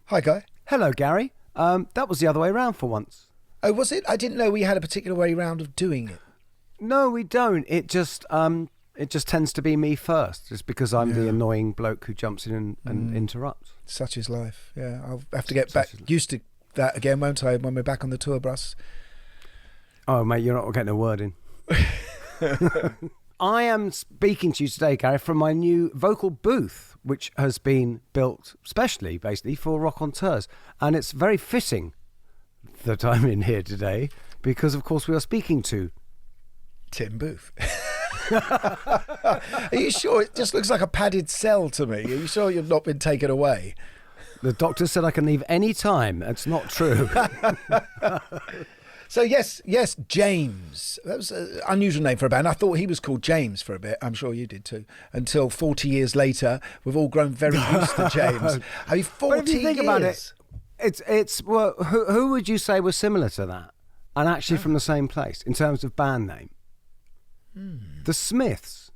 Hi, Guy. Hello, Gary. That was the other way round for once. Oh, was it? I didn't know we had a particular way round of doing it. No, we don't. It just tends to be me first, just because I'm the annoying bloke who jumps in and interrupts. Such is life. Yeah, I'll have to get back used to that again, won't I, when we're back on the tour bus? Oh, mate, you're not getting a word in. I am speaking to you today, Gary, from my new vocal booth, which has been built specially, basically, for Rockonteurs. And it's very fitting that I'm in here today because, of course, we are speaking to Tim Booth. Are you sure? It just looks like a padded cell to me. Are you sure you've not been taken away? The doctor said I can leave any time. It's not true. So yes, James. That was an unusual name for a band. I thought he was called James for a bit. I'm sure you did too. Until 40 years later, we've all grown very used to James. I mean, 40 but if you think years. about it, it's well, who would you say was similar to that, and actually from the same place in terms of band name? The Smiths,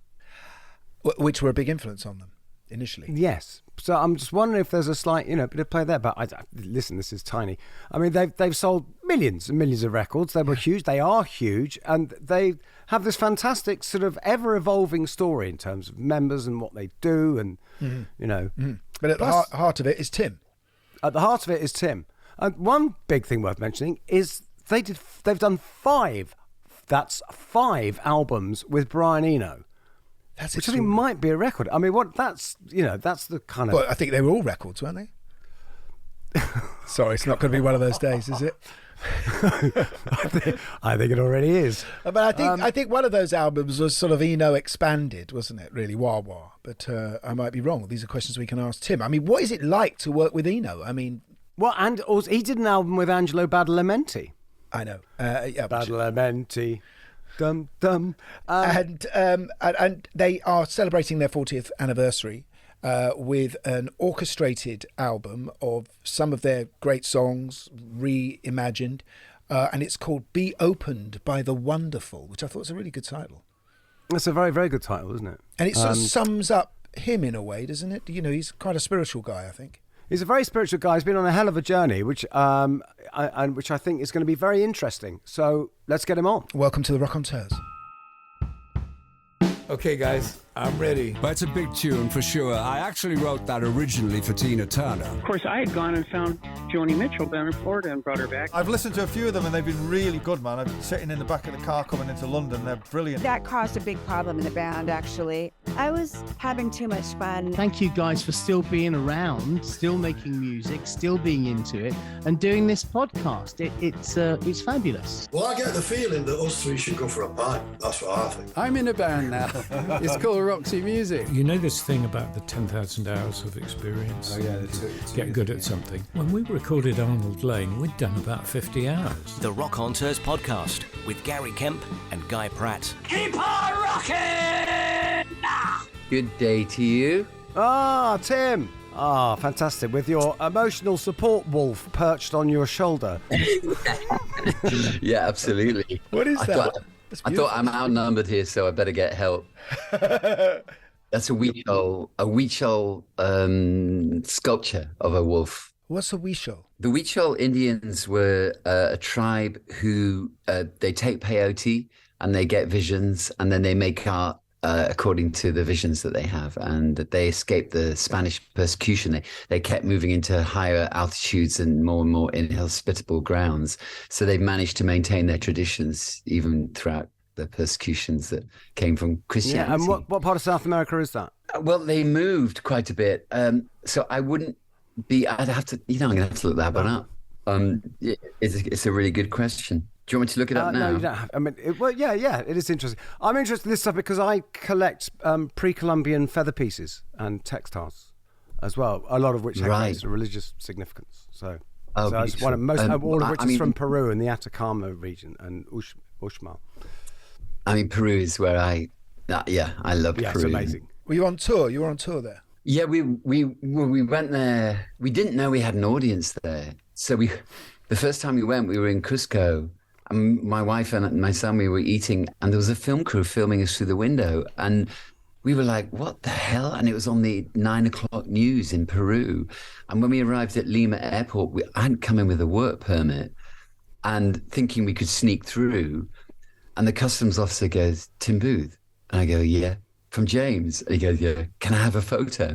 which were a big influence on them initially. Yes. So I'm just wondering if there's a slight, bit of play there. But listen, this is tiny. I mean, they've sold millions and millions of records. They were huge. They are huge, and they have this fantastic sort of ever-evolving story in terms of members and what they do, and But at the heart of it is Tim. At the heart of it is Tim. And one big thing worth mentioning is they've done 5. That's 5 albums with Brian Eno. Which I think might be a record. I mean, that's the kind of... Well, I think they were all records, weren't they? Sorry, it's not going to be one of those days, is it? I think it already is. But I think one of those albums was sort of Eno expanded, wasn't it? Really, wah wah. But I might be wrong. These are questions we can ask Tim. I mean, what is it like to work with Eno? I mean... Well, and also, he did an album with Angelo Badalamenti. I know. Badalamenti... Dum dum, and they are celebrating their 40th anniversary with an orchestrated album of some of their great songs reimagined, and it's called "Be Opened by the Wonderful," which I thought was a really good title. That's a very, very good title, isn't it? And it sort of sums up him in a way, doesn't it? He's quite a spiritual guy, I think. He's a very spiritual guy. He's been on a hell of a journey, which I think is going to be very interesting. So let's get him on. Welcome to the Rockonteurs. Okay, guys, I'm ready. But it's a big tune for sure. I actually wrote that originally for Tina Turner. Of course, I had gone and found Joni Mitchell down in Florida and brought her back. I've listened to a few of them and they've been really good, man. I've been sitting in the back of the car coming into London. They're brilliant. That caused a big problem in the band, actually. I was having too much fun. Thank you guys for still being around, still making music, still being into it, and doing this podcast. It's fabulous. Well, I get the feeling that us three should go for a pint. That's what I think. I'm in a band now. It's called Roxy Music. You know this thing about the 10,000 hours of experience? Oh, yeah, get good at something. When we recorded Arnold Lane, we'd done about 50 hours. The Rockonteurs podcast with Gary Kemp and Guy Pratt. Keep on rocking! Good day to you. Tim. Fantastic. With your emotional support wolf perched on your shoulder. Yeah, absolutely. What is that? I thought I'm outnumbered here, so I better get help. That's a Huichol sculpture of a wolf. What's a Huichol? The Huichol Indians were a tribe who they take peyote and they get visions and then they make art according to the visions that they have, and that they escaped the Spanish persecution. They kept moving into higher altitudes and more inhospitable grounds. So they've managed to maintain their traditions even throughout the persecutions that came from Christianity. Yeah, and what part of South America is that? Well, they moved quite a bit. So I wouldn't be, I'd have to, I'm going to have to look that one up. It's a really good question. Do you want me to look it up now? No, you don't have. I mean, it is interesting. I'm interested in this stuff because I collect pre-Columbian feather pieces and textiles as well, a lot of which have religious significance. So, it's one of most, all of which is from Peru and the Atacama region and Uxmal. I mean, Peru is where I love Peru. It's amazing. Were you on tour? You were on tour there? Yeah, we went there. We didn't know we had an audience there. So the first time we went, we were in Cusco. And my wife and my son, we were eating, and there was a film crew filming us through the window. And we were like, what the hell? And it was on the 9:00 news in Peru. And when we arrived at Lima airport, I hadn't come in with a work permit and thinking we could sneak through. And the customs officer goes, Tim Booth. And I go, yeah. From James. And he goes, yeah, can I have a photo?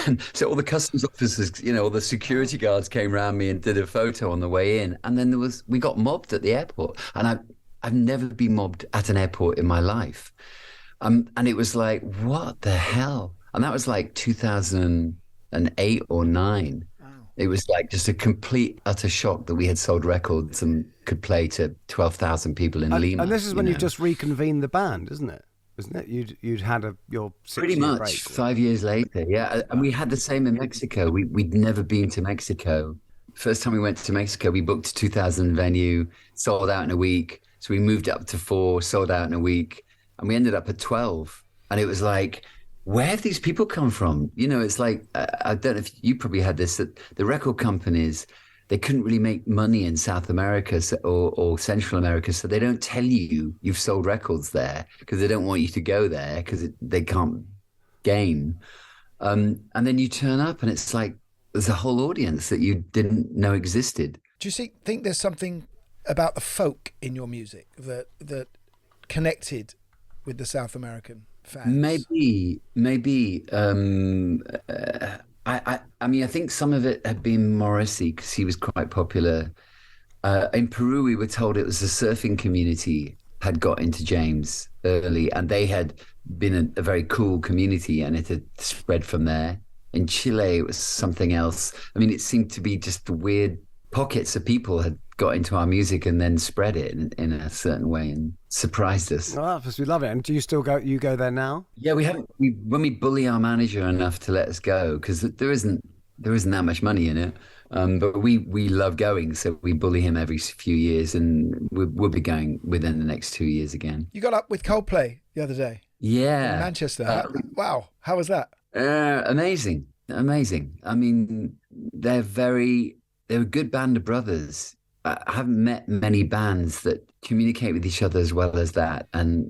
And so all the customs officers, all the security guards came around me and did a photo on the way in. And then we got mobbed at the airport. And I've never been mobbed at an airport in my life. And it was like, what the hell? And that was like 2008 or 9. Wow. It was like just a complete, utter shock that we had sold records and could play to 12,000 people in Lima. And this is when you've just reconvened the band, isn't it? Isn't it? You'd had your 6-year pretty much break. 5 years later, yeah. And we had the same in Mexico. We'd never been to Mexico. First time we went to Mexico, we booked a 2,000 venue, sold out in a week. So we moved up to 4, sold out in a week. And we ended up at 12. And it was like, where have these people come from? It's like, I don't know if you probably had this, that the record companies, they couldn't really make money in South America or Central America. So they don't tell you you've sold records there because they don't want you to go there because they can't gain. And then you turn up and it's like, there's a whole audience that you didn't know existed. Do you think there's something about the folk in your music that connected with the South American fans? Maybe. I mean, I think some of it had been Morrissey because he was quite popular. In Peru, we were told it was the surfing community had got into James early, and they had been a very cool community, and it had spread from there. In Chile, it was something else. I mean, it seemed to be just the weird pockets of people had got into our music and then spread it in a certain way and surprised us. Oh, we love it. And do you still go there now? Yeah, when we bully our manager enough to let us go, because there isn't that much money in it. But we love going, so we bully him every few years, and we'll be going within the next 2 years again. You got up with Coldplay the other day. Yeah. In Manchester. Wow. How was that? Amazing. I mean, they're a good band of brothers. I haven't met many bands that communicate with each other as well as that and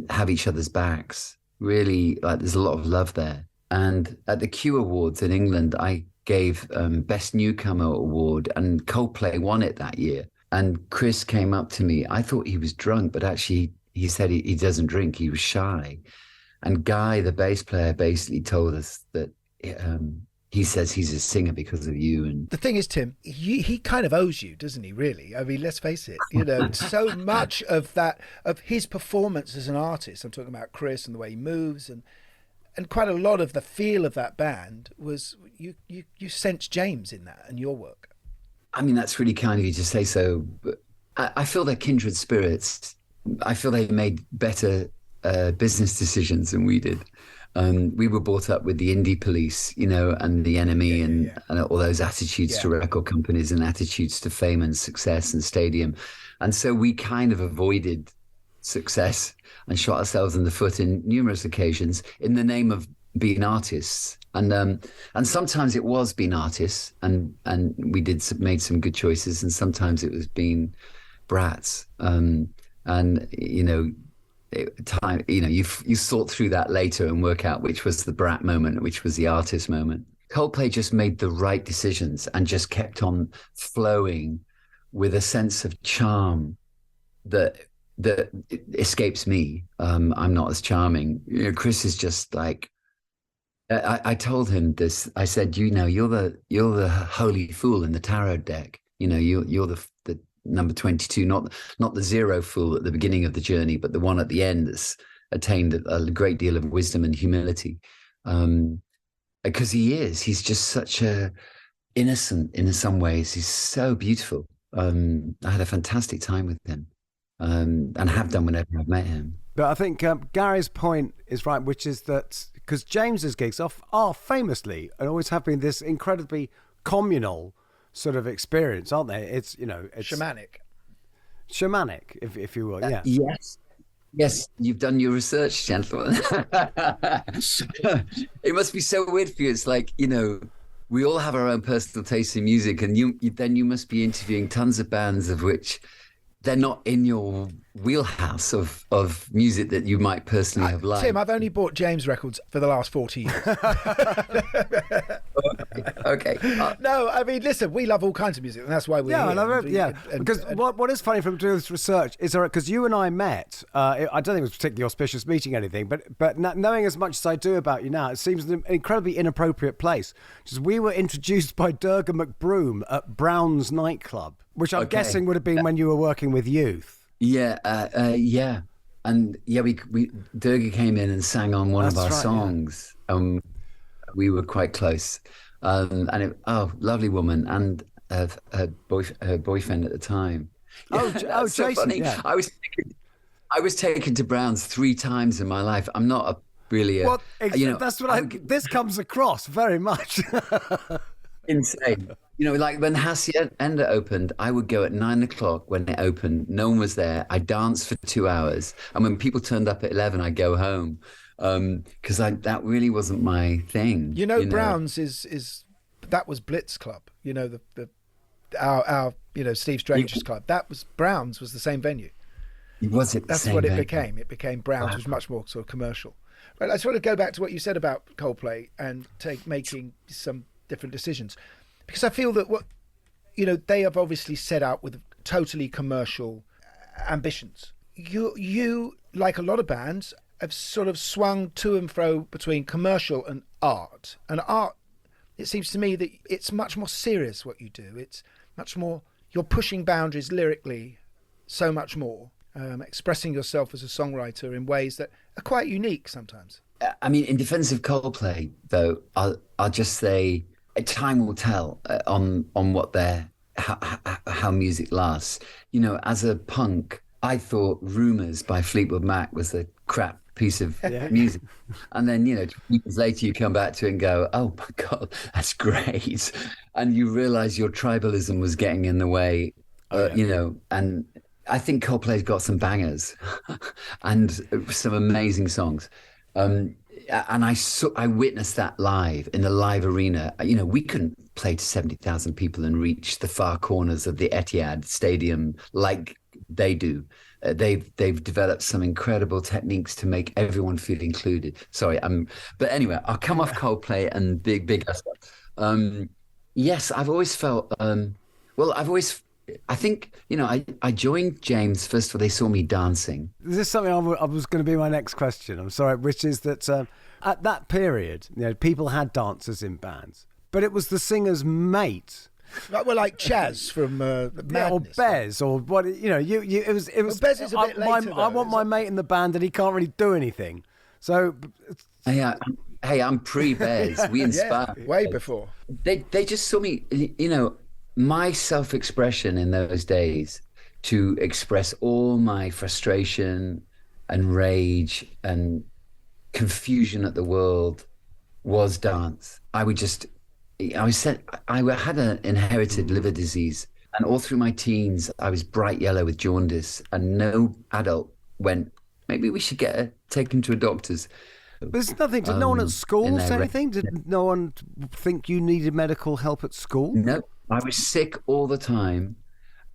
have each other's backs. Really, like, there's a lot of love there. And at the Q Awards in England, I gave Best Newcomer Award, and Coldplay won it that year. And Chris came up to me. I thought he was drunk, but actually he said he doesn't drink. He was shy. And Guy, the bass player, basically told us that he says he's a singer because of you. And the thing is, Tim, he kind of owes you, doesn't he, really? I mean, let's face it, so much of his performance as an artist, I'm talking about Chris and the way he moves, and quite a lot of the feel of that band was you sense James in that and your work. I mean, that's really kind of you to say so, but I feel they're kindred spirits. I feel they made better business decisions than we did. We were brought up with the indie police, and the enemy, and all those attitudes to record companies and attitudes to fame and success and stadium. And so we kind of avoided success and shot ourselves in the foot in numerous occasions in the name of being artists. And sometimes it was being artists, and we made some good choices, and sometimes it was being brats. You sort through that later and work out which was the brat moment, which was the artist moment. Coldplay just made the right decisions and just kept on flowing with a sense of charm that escapes me. I'm not as charming. Chris is just like, I told him this. I said, you're the holy fool in the tarot deck. You're the number 22, not the zero fool at the beginning of the journey, but the one at the end that's attained a great deal of wisdom and humility. Because he's just such a innocent in some ways. He's so beautiful. I had a fantastic time with him, and have done whenever I've met him. But I think Gary's point is right, which is that because James's gigs are famously and always have been this incredibly communal sort of experience, aren't they? It's it's shamanic, if you will. Yeah. Yes, you've done your research, gentlemen. It must be so weird for you. It's like, we all have our own personal taste in music, and you must be interviewing tons of bands of which they're not in your wheelhouse of music that you might personally have liked. Tim, I've only bought James records for the last 40 years. Okay. No, I mean, listen, we love all kinds of music, and that's why we're here. I love it. Because what is funny from doing this research is because you and I met. I don't think it was a particularly auspicious meeting or anything, but knowing as much as I do about you now, it seems an incredibly inappropriate place. Because we were introduced by Durga McBroom at Brown's nightclub, which I'm guessing would have been when you were working with youth. Yeah, and we Durga came in and sang on one of our songs. Yeah. We were quite close, and lovely woman, and her boyfriend at the time. Jason. So funny. Yeah. I was taken to Brown's 3 times in my life. I'm not that's what this comes across very much. Insane. Like when Hacienda opened, I would go at 9 o'clock when it opened. No one was there. I danced for 2 hours. And when people turned up at 11, I'd go home. Because that really wasn't my thing. Brown's is that was Blitz Club. Our Steve Stranger's club. That was Brown's was the same venue. Was it? That's what it became. It became Brown's. It was much more sort of commercial. But I just want to go back to what you said about Coldplay and making some different decisions, because I feel that they have obviously set out with totally commercial ambitions. You like a lot of bands have sort of swung to and fro between commercial and art. And art, it seems to me that it's much more serious what you do. It's much more, you're pushing boundaries lyrically so much more, expressing yourself as a songwriter in ways that are quite unique sometimes. I mean, in defense of Coldplay, though, I'll just say time will tell on what how music lasts. As a punk, I thought Rumours by Fleetwood Mac was a crap piece of music. And then, 2 years later, you come back to it and go, oh my God, that's great. And you realize your tribalism was getting in the way, and I think Coldplay's got some bangers and some amazing songs. And I witnessed that live in the live arena. We couldn't play to 70,000 people and reach the far corners of the Etihad Stadium like they do. They've developed some incredible techniques to make everyone feel included. Sorry, but anyway, I'll come off Coldplay and big stuff. Yes, I've always felt. I think, I joined James first of all. They saw me dancing. This is something I was going to be my next question. I'm sorry, which is that at that period, people had dancers in bands, but it was the singer's mate. Like Chaz from Madness. Or Bez, or what? It was. Well, Bez is a bit later. I want my mate in the band, and he can't really do anything. So, hey, I'm pre-Bez. We inspired way before. They just saw me. My self-expression in those days to express all my frustration and rage and confusion at the world was dance. I had an inherited liver disease, and all through my teens, I was bright yellow with jaundice, and no adult went, maybe we should take him to a doctor's. There's nothing. Did no one at school say anything? Did no one think you needed medical help at school? No. I was sick all the time,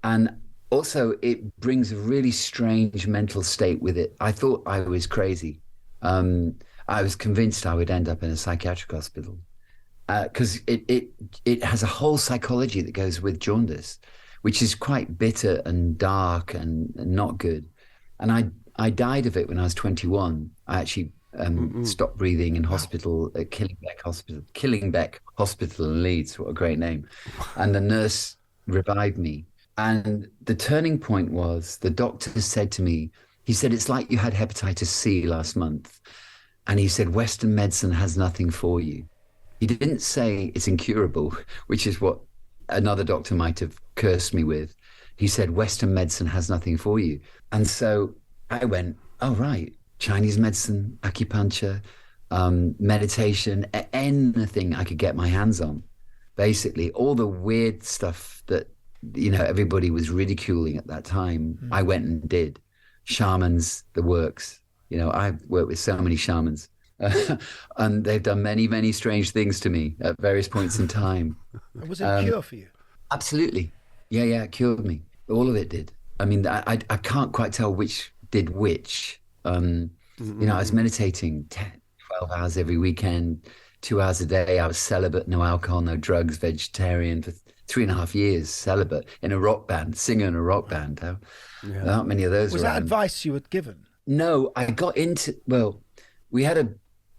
and also it brings a really strange mental state with it. I thought I was crazy. I was convinced I would end up in a psychiatric hospital because it has a whole psychology that goes with jaundice, which is quite bitter and dark and not good. And I died of it when I was 21. I actually stopped breathing in hospital at Killingbeck Hospital in Leeds. What a great name. And the nurse revived me. And the turning point was the doctor said to me, he said, it's like you had hepatitis C last month. And he said, Western medicine has nothing for you. He didn't say it's incurable, which is what another doctor might have cursed me with. He said, Western medicine has nothing for you. And so I went, oh, right. Chinese medicine, acupuncture, meditation, anything I could get my hands on. Basically, all the weird stuff that, everybody was ridiculing at that time, I went and did. Shamans, the works. I've worked with so many shamans. And they've done many, many strange things to me at various points in time. Was it a cure for you? Absolutely. Yeah, it cured me. All of it did. I mean, I can't quite tell which did which. You know, I was meditating 10, 12 hours every weekend, 2 hours a day. I was celibate, no alcohol, no drugs, vegetarian for 3.5 years, celibate, in a rock band, singer in a rock band. There aren't many of those Was around. that advice you were given? No, I got into, well, we had a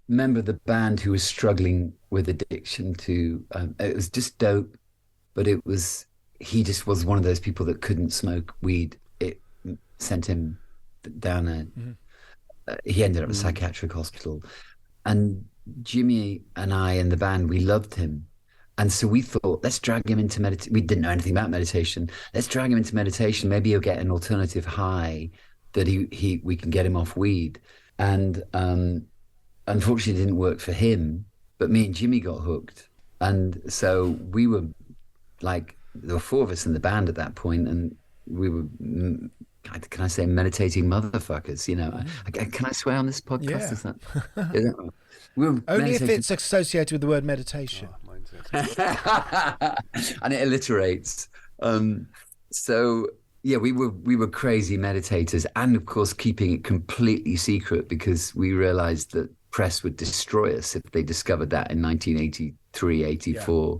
member of the band who was struggling with addiction to, it was just dope, but he just was one of those people that couldn't smoke weed. It sent him down he ended up in a psychiatric hospital. And Gimme and I and the band, we loved him. And so we thought, let's drag him into meditation. We didn't know anything about meditation. Let's drag him into meditation. Maybe he'll get an alternative high that we can get him off weed. And unfortunately, it didn't work for him. But me and Gimme got hooked. And so we were like, there were 4 of us in the band at that point, and we were, can I say, meditating motherfuckers, you know? Can I swear on this podcast? Yeah. Is that we were Only if meditating. it's associated with the word meditation. And it alliterates. So yeah, we were crazy meditators, and of course keeping it completely secret because we realized that press would destroy us if they discovered that in 1983, 84.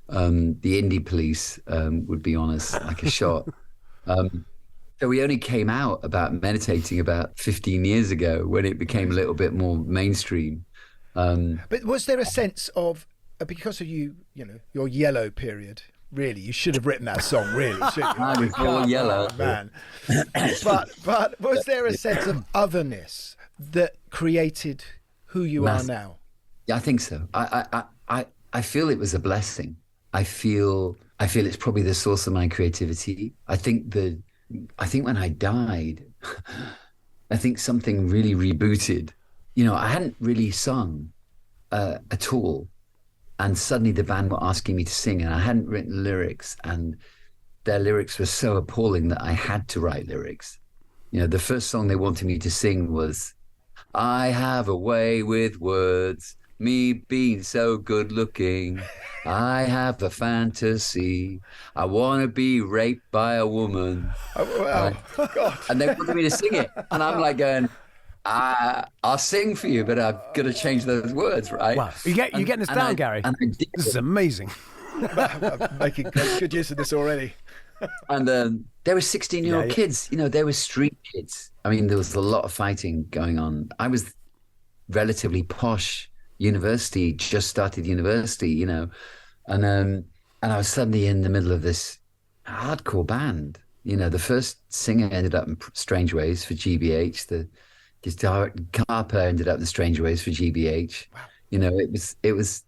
The indie police would be on us like a shot. So we only came out about meditating about 15 years ago when it became a little bit more mainstream. But was there a sense of, because of you know, your yellow period, really, you should have written that song, really, shouldn't you? I was all yellow. Man. But was there a sense of otherness that created who you are now? Yeah, I think so. I feel it was a blessing. I feel it's probably the source of my creativity. I think when I died, I think something really rebooted. You know, I hadn't really sung at all. And suddenly the band were asking me to sing, and I hadn't written lyrics, and their lyrics were so appalling that I had to write lyrics. You know, the first song they wanted me to sing was, I have a way with words, me being so good looking. I have a fantasy. I want to be raped by a woman. God. And they wanted me to sing it. And I'm like going, I'll sing for you, but I've got to change those words, right? Wow. You're getting this down, Gary. This is amazing. I'm making good use of this already. And there were 16-year-old kids. You know, they were street kids. I mean, there was a lot of fighting going on. I was relatively posh university, just started university, you know, and I was suddenly in the middle of this hardcore band. You know, the first singer ended up in Strange Ways for GBH. The guitar player ended up in Strange Ways for GBH. Wow. You know, it was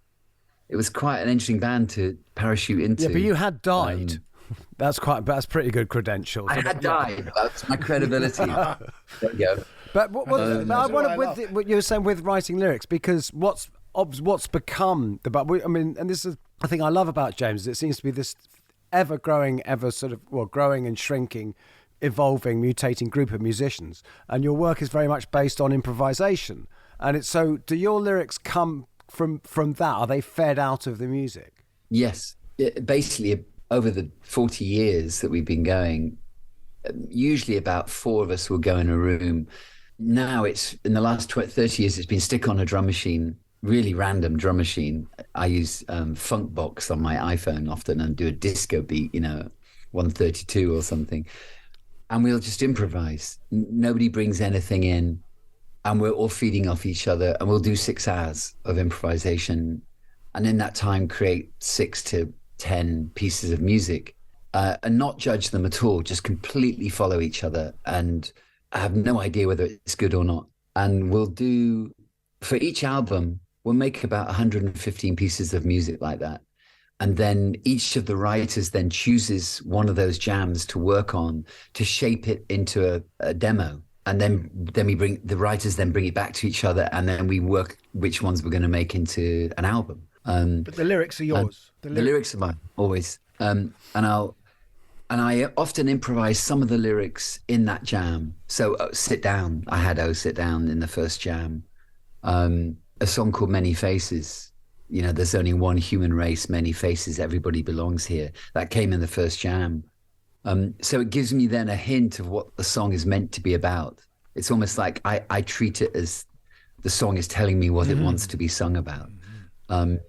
quite an interesting band to parachute into. Yeah, but you had died. That's pretty good credentials. I had died. That's my credibility. There you go. But what you were saying with writing lyrics, because what's become and this is the thing I love about James. It seems to be this ever growing, growing and shrinking, evolving, mutating group of musicians, and your work is very much based on improvisation. And it's so. Do your lyrics come from that? Are they fed out of the music? Yes, basically over the 40 years that we've been going, usually about 4 of us will go in a room. Now it's, in the last 30 years, it's been stick on a drum machine, really random drum machine. I use Funkbox on my iPhone often and do a disco beat, you know, 132 or something. And we'll just improvise. Nobody brings anything in, and we're all feeding off each other, and we'll do 6 hours of improvisation. And in that time, create 6 to 10 pieces of music and not judge them at all, just completely follow each other. And I have no idea whether it's good or not. And we'll do, for each album, we'll make about 115 pieces of music like that. And then each of the writers then chooses one of those jams to work on, to shape it into a demo. And then the writers then bring it back to each other, and then we work which ones we're going to make into an album. But the lyrics are yours. The lyrics are mine, always. And I often improvise some of the lyrics in that jam. So Sit Down, I had Sit Down in the first jam. A song called Many Faces. You know, there's only one human race, many faces, everybody belongs here. That came in the first jam. So it gives me then a hint of what the song is meant to be about. It's almost like I treat it as the song is telling me what it wants to be sung about. And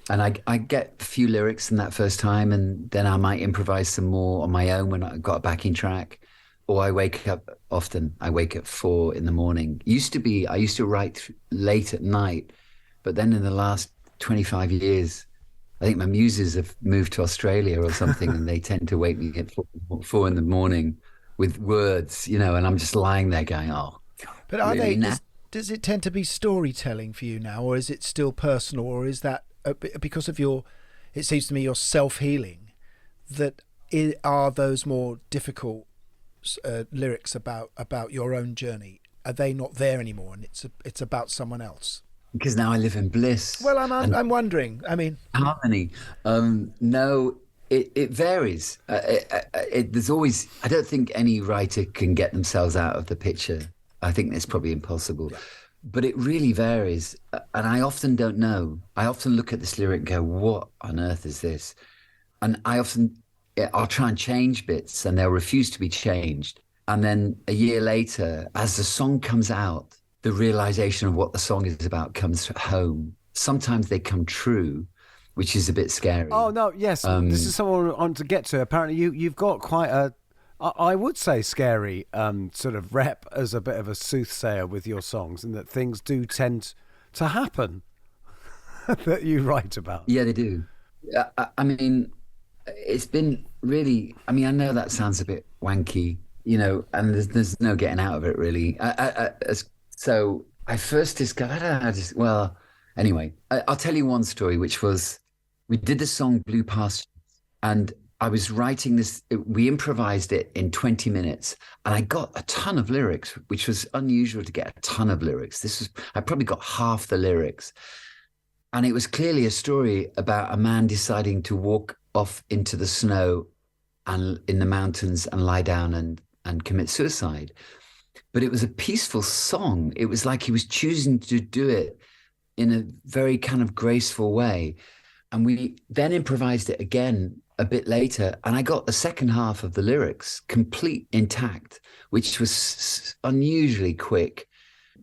I get a few lyrics in that first time, and then I might improvise some more on my own when I've got a backing track. Or I wake up at 4 in the morning. I used to write late at night, but then in the last 25 years, I think my muses have moved to Australia or something, and they tend to wake me at 4 in the morning with words, and I'm just lying there going, oh, God, but are really they, does it tend to be storytelling for you now, or is it still personal, or is that because of it seems to me, your self-healing, that are those more difficult lyrics about your own journey, are they not there anymore, and it's about someone else? Because now I live in bliss. Well, I'm wondering. I mean, harmony. No, it varies. There's always. I don't think any writer can get themselves out of the picture. I think it's probably impossible. Yeah. But it really varies, and I often don't know. I often look at this lyric and go, "What on earth is this?" And I'll try and change bits, and they'll refuse to be changed. And then a year later, as the song comes out, the realization of what the song is about comes home. Sometimes they come true, which is a bit scary. Oh, no, yes. This is someone I want to get to. Apparently, you've got quite I would say scary sort of rep as a bit of a soothsayer with your songs, and that things do tend to happen that you write about. Yeah, they do. I mean, it's been really... I mean, I know that sounds a bit wanky, and there's no getting out of it, really. So I first discovered, anyway, I'll tell you one story, which was, we did the song Blue Pastures, and I was writing this, we improvised it in 20 minutes, and I got a ton of lyrics, which was unusual to get a ton of lyrics. I probably got half the lyrics. And it was clearly a story about a man deciding to walk off into the snow and in the mountains and lie down and commit suicide. But it was a peaceful song. It was like he was choosing to do it in a very kind of graceful way. And we then improvised it again a bit later, and I got the second half of the lyrics complete intact, which was unusually quick.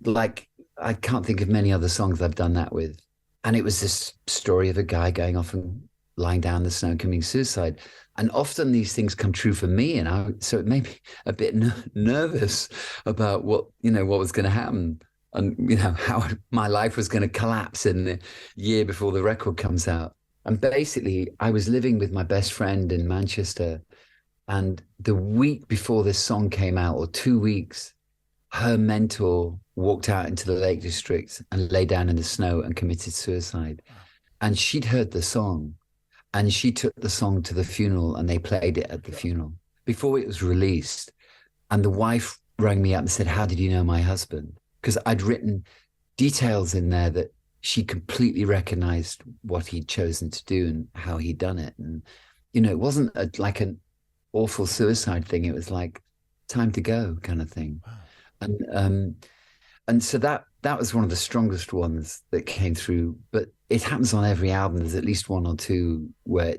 Like, I can't think of many other songs I've done that with. And it was this story of a guy going off and lying down in the snow and committing suicide. And often these things come true for me, so it made me a bit nervous about what was going to happen, and how my life was going to collapse in the year before the record comes out. And basically, I was living with my best friend in Manchester, and the week before this song came out, or 2 weeks, her mentor walked out into the Lake District and lay down in the snow and committed suicide. And she'd heard the song. And she took the song to the funeral, and they played it at the funeral before it was released. And the wife rang me up and said, "How did you know my husband?" Because I'd written details in there that she completely recognized what he'd chosen to do and how he'd done it. And, it wasn't like an awful suicide thing. It was like time to go kind of thing. Wow. And so that was one of the strongest ones that came through. But it happens on every album. There's at least one or two where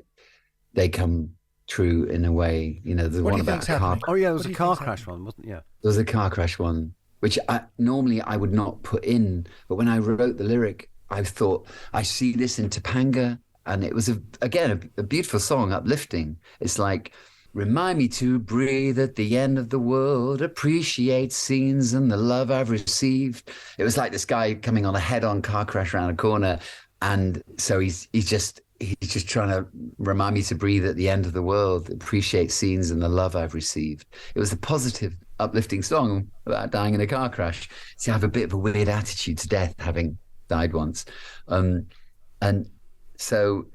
they come true in a way. The one about a car. Oh yeah, there was a car crash one, wasn't it? Yeah. There was a car crash one, which normally I would not put in. But when I wrote the lyric, I thought, I see this in Topanga. And it was, a beautiful song, uplifting. It's like, remind me to breathe at the end of the world, appreciate scenes and the love I've received. It was like this guy coming on a head-on car crash around a corner. And so he's just trying to remind me to breathe at the end of the world, appreciate scenes and the love I've received. It was a positive, uplifting song about dying in a car crash. See, I have a bit of a weird attitude to death, having died once. And so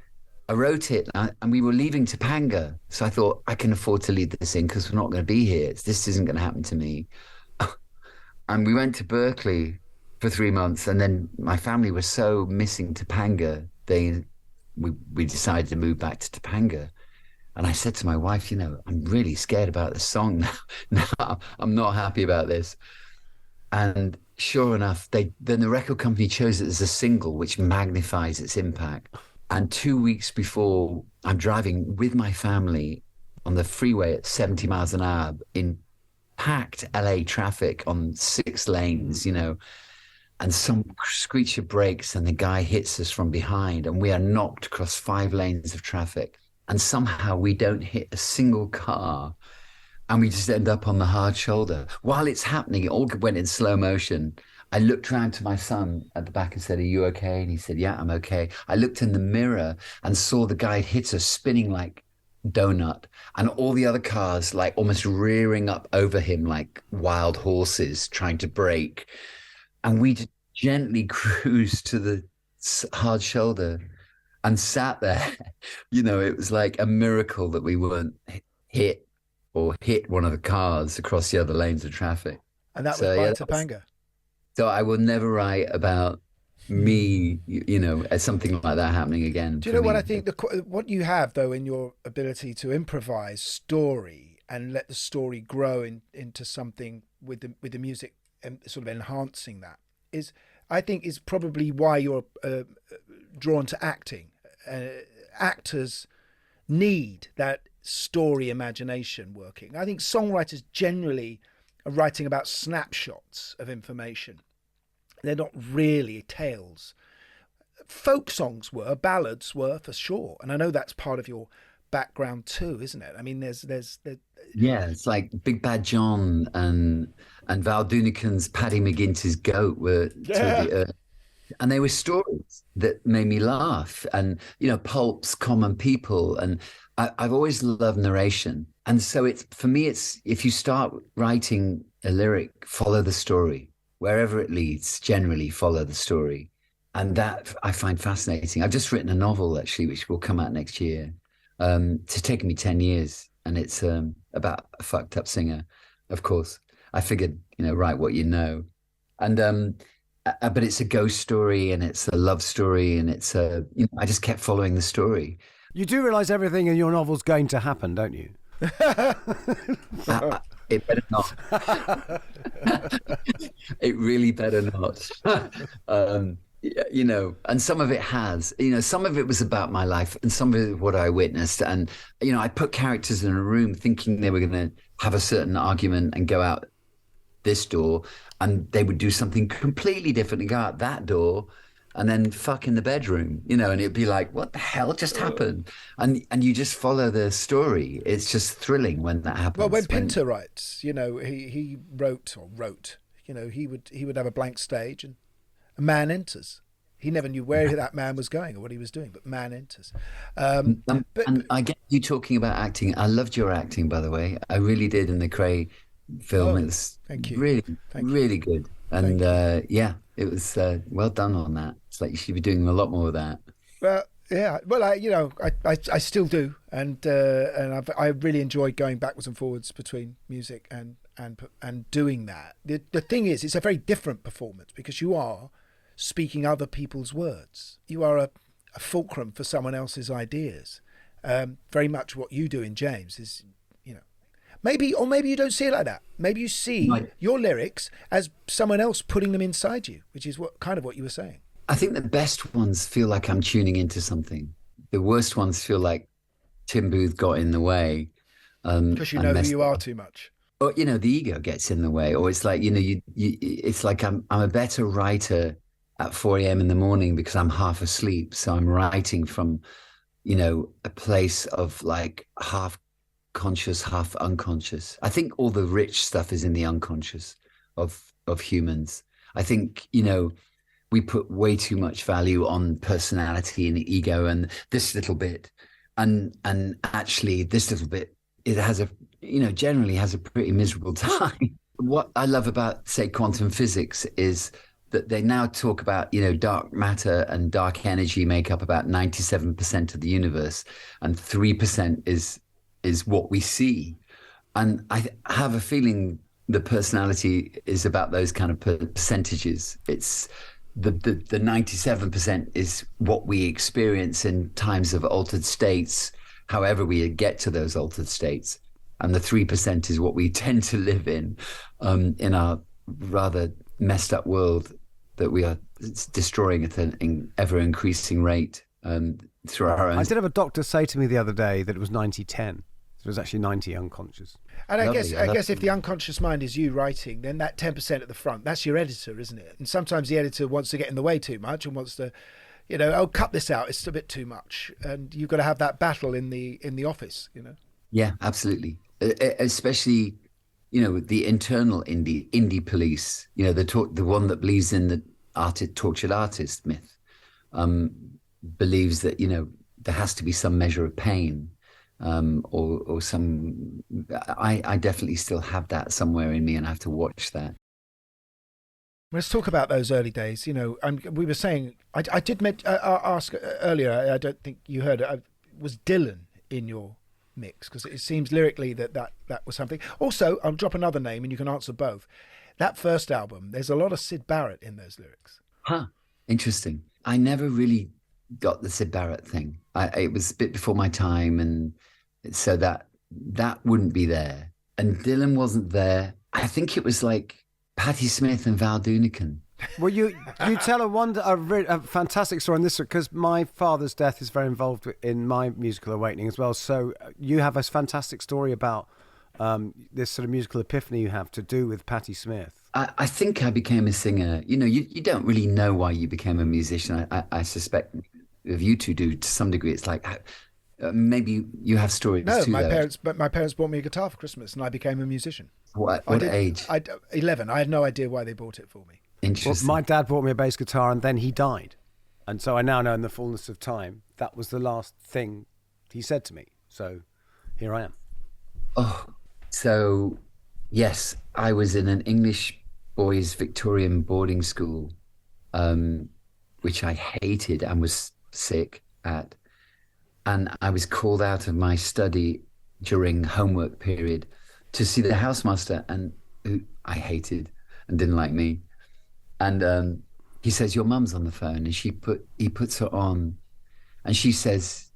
I wrote it, and we were leaving Topanga. So I thought, I can afford to leave this in because we're not going to be here. This isn't going to happen to me. And we went to Berkeley for 3 months, and then my family was so missing Topanga, we decided to move back to Topanga. And I said to my wife, I'm really scared about this song now. Now I'm not happy about this. And sure enough, then the record company chose it as a single, which magnifies its impact. And 2 weeks before, I'm driving with my family on the freeway at 70 miles an hour in packed LA traffic on 6 lanes, and some screecher brakes and the guy hits us from behind and we are knocked across 5 lanes of traffic. And somehow we don't hit a single car and we just end up on the hard shoulder. While it's happening, it all went in slow motion. I looked around to my son at the back and said, "Are you okay?" And he said, "Yeah, I'm okay." I looked in the mirror and saw the guy hit us spinning like donut and all the other cars like almost rearing up over him like wild horses trying to brake. And we just gently cruised to the hard shoulder and sat there. It was like a miracle that we weren't hit one of the cars across the other lanes of traffic. And that was by Topanga. So I will never write about me, as something like that happening again. Do you know what I think? What you have, though, in your ability to improvise story and let the story grow into something with the music and sort of enhancing that is probably why you're drawn to acting. Actors need that story imagination working. I think songwriters generally are writing about snapshots of information. They're not really tales. Folk songs were, ballads were for sure. And I know that's part of your background too, isn't it? I mean, there's yeah, it's like Big Bad John and Val Dunican's Paddy McGuinness's Goat were and they were stories that made me laugh. And Pulp's Common People, and I've always loved narration. And so for me it's if you start writing a lyric, follow the story. Wherever it leads, generally follow the story. And that I find fascinating. I've just written a novel, actually, which will come out next year. It's taken me 10 years, and it's about a fucked up singer, of course. I figured, write what you know. And but it's a ghost story, and it's a love story, and it's I just kept following the story. You do realise everything in your novel's going to happen, don't you? It better not. It really better not. And some of it has. Some of it was about my life, and some of it what I witnessed. And I put characters in a room thinking they were going to have a certain argument and go out this door, and they would do something completely different and go out that door, and then fuck in the bedroom, and it'd be like, what the hell just happened? And you just follow the story. It's just thrilling when that happens. Well, when Pinter writes, he wrote, he would have a blank stage and a man enters. He never knew where that man was going or what he was doing, but man enters. And I get you talking about acting. I loved your acting, by the way. I really did in the Cray film. It's really good. And it was well done on that. It's like you should be doing a lot more of that. Well, yeah. Well, I still do, and I really enjoyed going backwards and forwards between music and doing that. The thing is, it's a very different performance because you are speaking other people's words. You are a fulcrum for someone else's ideas. Very much what you do in James is, maybe you don't see it like that. Maybe you see your lyrics as someone else putting them inside you, which is what you were saying. I think the best ones feel like I'm tuning into something. The worst ones feel like Tim Booth got in the way. Because you know who you are too much. Or, the ego gets in the way. Or it's like, it's like I'm a better writer at 4 a.m. in the morning because I'm half asleep. So I'm writing from, a place of like half conscious, half unconscious. I think all the rich stuff is in the unconscious of humans. I think, we put way too much value on personality and ego and this little bit. And actually this little bit, it has generally has a pretty miserable time. What I love about, say, quantum physics is that they now talk about, dark matter and dark energy make up about 97% of the universe, and 3% is what we see. And I have a feeling the personality is about those kind of percentages. It's the 97% is what we experience in times of altered states, however we get to those altered states. And the 3% is what we tend to live in our rather messed up world that we are destroying at an ever increasing rate through our own. I did have a doctor say to me the other day that it was 90-10. there's actually 90 unconscious. And I guess if the unconscious mind is you writing, then that 10% at the front, that's your editor, isn't it? And sometimes the editor wants to get in the way too much and wants to, cut this out. It's a bit too much, and you've got to have that battle in the office. Yeah, absolutely. Especially, the internal indie police. The one that believes in the tortured artist myth, believes that there has to be some measure of pain. Or some, I definitely still have that somewhere in me, and I have to watch that. Let's talk about those early days. And we were saying, I did ask earlier, I don't think you heard it, was Dylan in your mix? Because it seems lyrically that was something. Also, I'll drop another name and you can answer both. That first album, there's a lot of Syd Barrett in those lyrics. Huh, interesting. I never really got the Syd Barrett thing. It was a bit before my time, and so that wouldn't be there. And Dylan wasn't there. I think it was like Patti Smith and Val Doonican. Well, you tell a fantastic story on this, because my father's death is very involved in my musical awakening as well. So you have a fantastic story about this sort of musical epiphany you have to do with Patti Smith. I think I became a singer. You don't really know why you became a musician. I suspect if you two do to some degree. It's like maybe you have stories too. No, my parents bought me a guitar for Christmas, and I became a musician. What age? 11. I had no idea why they bought it for me. Interesting. Well, my dad bought me a bass guitar, and then he died, and so I now know in the fullness of time that was the last thing he said to me. So here I am. Oh, so yes, I was in an English boys' Victorian boarding school, which I hated and was sick at. And I was called out of my study during homework period to see the housemaster, and who I hated and didn't like me. And he says, "Your mum's on the phone," and he puts her on, and she says,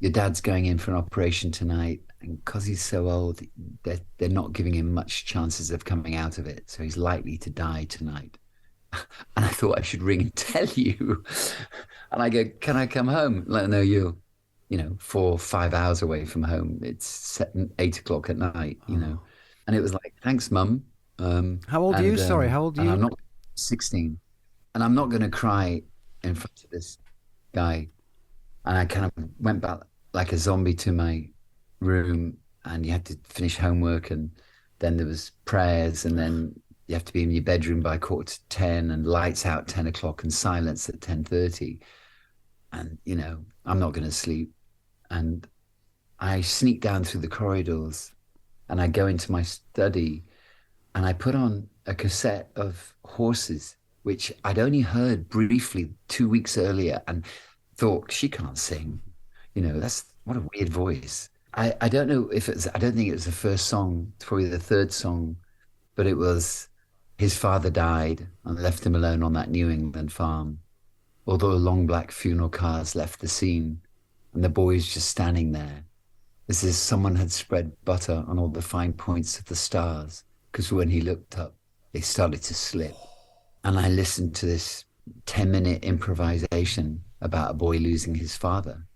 "Your dad's going in for an operation tonight, and because he's so old, they're not giving him much chances of coming out of it, so he's likely to die tonight." And I thought I should ring and tell you. And I go, "Can I come home?" Like, "No, you're 4 or 5 hours away from home. It's 8 o'clock at night, And it was like, "Thanks, Mum." How old are you? Sorry, how old are you? I'm not 16. And I'm not going to cry in front of this guy. And I kind of went back like a zombie to my room, and you had to finish homework, and then there was prayers, and then you have to be in your bedroom by 10:15, and lights out 10 o'clock and silence at 10:30. And, I'm not going to sleep. And I sneak down through the corridors, and I go into my study, and I put on a cassette of Horses, which I'd only heard briefly 2 weeks earlier, and thought, she can't sing. That's what a weird voice. I don't know if I don't think it was the first song, it's probably the third song, but it was, "His father died and left him alone on that New England farm. Although long black funeral cars left the scene, and the boys just standing there, as if someone had spread butter on all the fine points of the stars, because when he looked up, they started to slip." And I listened to this 10-minute improvisation about a boy losing his father.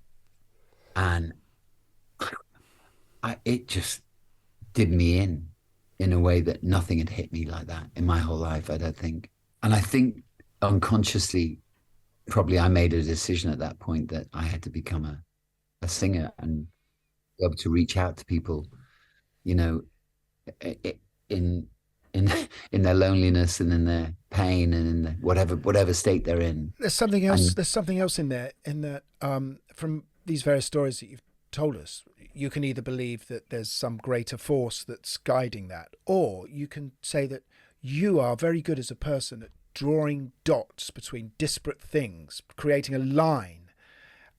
And it just did me in a way that nothing had hit me like that in my whole life, I don't think. And I think unconsciously, probably I made a decision at that point that I had to become a singer and be able to reach out to people, in their loneliness and in their pain and in whatever state they're in. There's something else. There's something else in there. In that, from these various stories that you've told us, you can either believe that there's some greater force that's guiding that, or you can say that you are very good as a person at drawing dots between disparate things, creating a line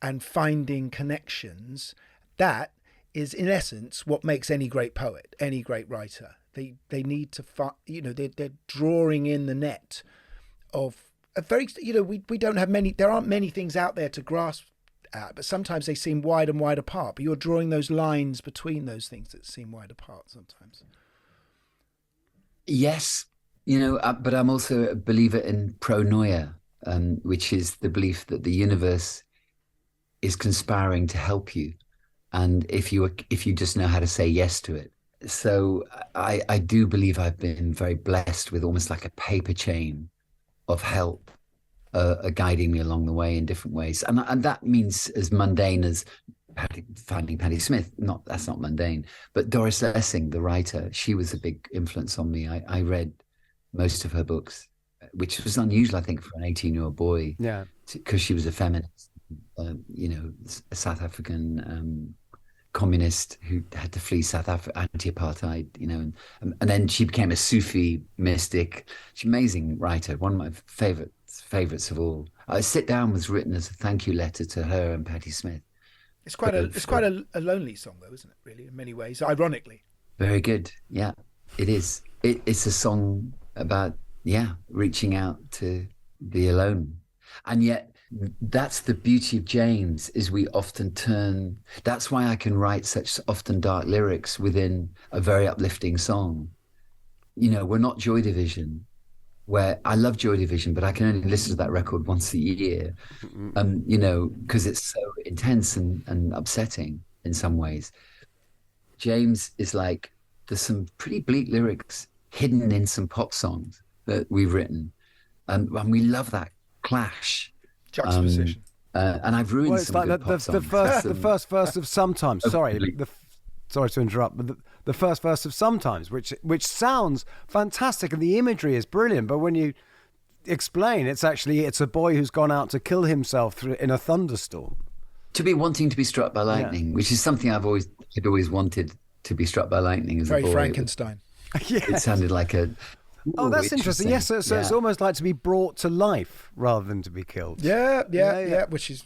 and finding connections. That is, in essence, what makes any great poet, any great writer. They need to find, they're drawing in the net of a very, we don't have many, there aren't many things out there to grasp at, but sometimes they seem wide and wide apart, but you're drawing those lines between those things that seem wide apart sometimes. Yes. But I'm also a believer in pronoia, which is the belief that the universe is conspiring to help you. and if you just know how to say yes to it. So I do believe I've been very blessed with almost like a paper chain of help guiding me along the way in different ways. And that means as mundane as finding Patti Smith. That's not mundane. But Doris Lessing, the writer, she was a big influence on me. I read most of her books, which was unusual, I think, for an 18-year-old boy. Yeah. Because she was a feminist, a South African communist who had to flee South Africa, anti-apartheid, and then she became a Sufi mystic. She's an amazing writer, one of my favorites of all. Sit Down was written as a thank you letter to her and Patti Smith. It's quite a lonely song, though, isn't it? Really, in many ways, ironically. Very good. Yeah, it is. It's a song about reaching out to be alone, and yet. That's the beauty of James, is we often turn. That's why I can write such often dark lyrics within a very uplifting song. We're not Joy Division, where I love Joy Division, but I can only listen to that record once a year, because it's so intense and upsetting in some ways. James is like, there's some pretty bleak lyrics hidden in some pop songs that we've written, and we love that clash. Juxtaposition. And I've ruined some good pop songs. The first verse of Sometimes. Sorry to interrupt, but the first verse of Sometimes, which sounds fantastic, and the imagery is brilliant. But when you explain, it's a boy who's gone out to kill himself in a thunderstorm. To be wanting to be struck by lightning, which is something I'd always wanted to be struck by lightning as a boy. Very Frankenstein. It sounded like a. Oh, that's interesting. Yes, so it's almost like to be brought to life rather than to be killed. Yeah. Which is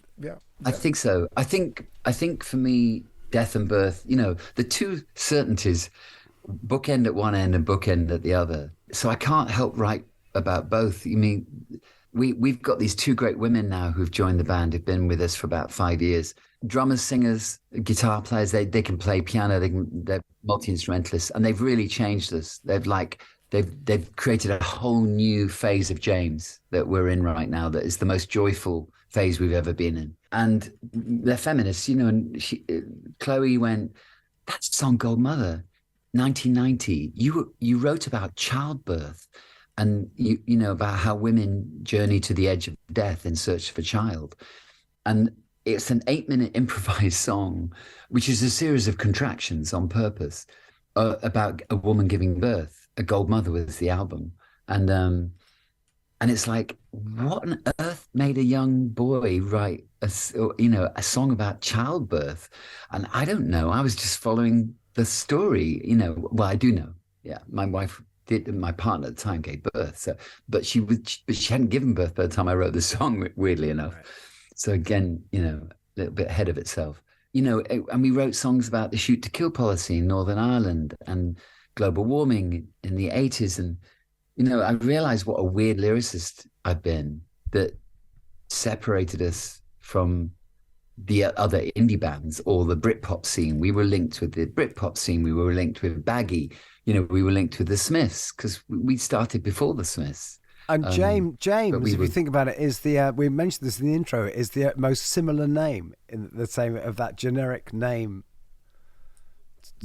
I think so. I think for me, death and birth. The two certainties, bookend at one end and bookend at the other. So I can't help write about both. We've got these two great women now who've joined the band, who've been with us for about 5 years. Drummers, singers, guitar players. They can play piano. They're multi-instrumentalists, and they've really changed us. They've created a whole new phase of James that we're in right now. That is the most joyful phase we've ever been in. And they're feminists, and Chloe went, that song Gold Mother, 1990, you wrote about childbirth and about how women journey to the edge of death in search of a child. And it's an 8-minute improvised song, which is a series of contractions on purpose about a woman giving birth. A Gold Mother was the album, and it's like, what on earth made a young boy write a song about childbirth? And I don't know. I was just following the story. Well, I do know. Yeah, my wife did. My partner at the time gave birth, but she hadn't given birth by the time I wrote the song. Weirdly enough, right. So again, a little bit ahead of itself. And we wrote songs about the shoot to kill policy in Northern Ireland and global warming in the 80s. And, I realized what a weird lyricist I've been, that separated us from the other indie bands or the Britpop scene. We were linked with the Britpop scene. We were linked with Baggy. We were linked with the Smiths because we started before the Smiths. And James, if you think about it, is we mentioned this in the intro, is the most similar name in the same of that generic name.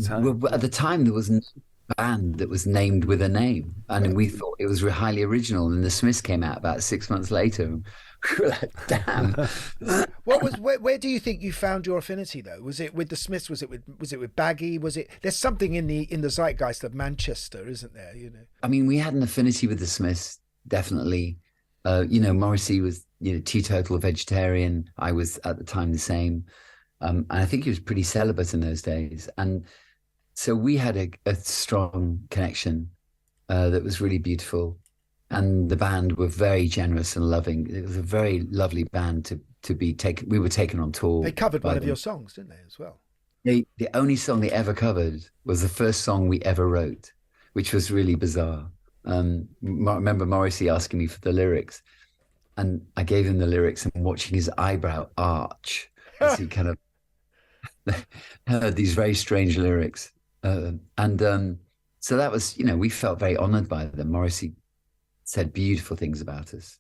Well, at the time, there was no band that was named with a name, and we thought it was highly original. And the Smiths came out about 6 months later. And we were like, damn. Where do you think you found your affinity though? Was it with the Smiths? Was it with Baggy? There's something in the zeitgeist of Manchester, isn't there? I mean, we had an affinity with the Smiths, definitely. Morrissey was teetotal vegetarian. I was at the time the same. And I think he was pretty celibate in those days. And so we had a strong connection that was really beautiful. And the band were very generous and loving. It was a very lovely band to be taken. We were taken on tour. They covered one of your songs, didn't they, as well? The only song they ever covered was the first song we ever wrote, which was really bizarre. I remember Morrissey asking me for the lyrics. And I gave him the lyrics and watching his eyebrow arch as he kind of heard these very strange lyrics. So that was, we felt very honored by them. Morrissey said beautiful things about us,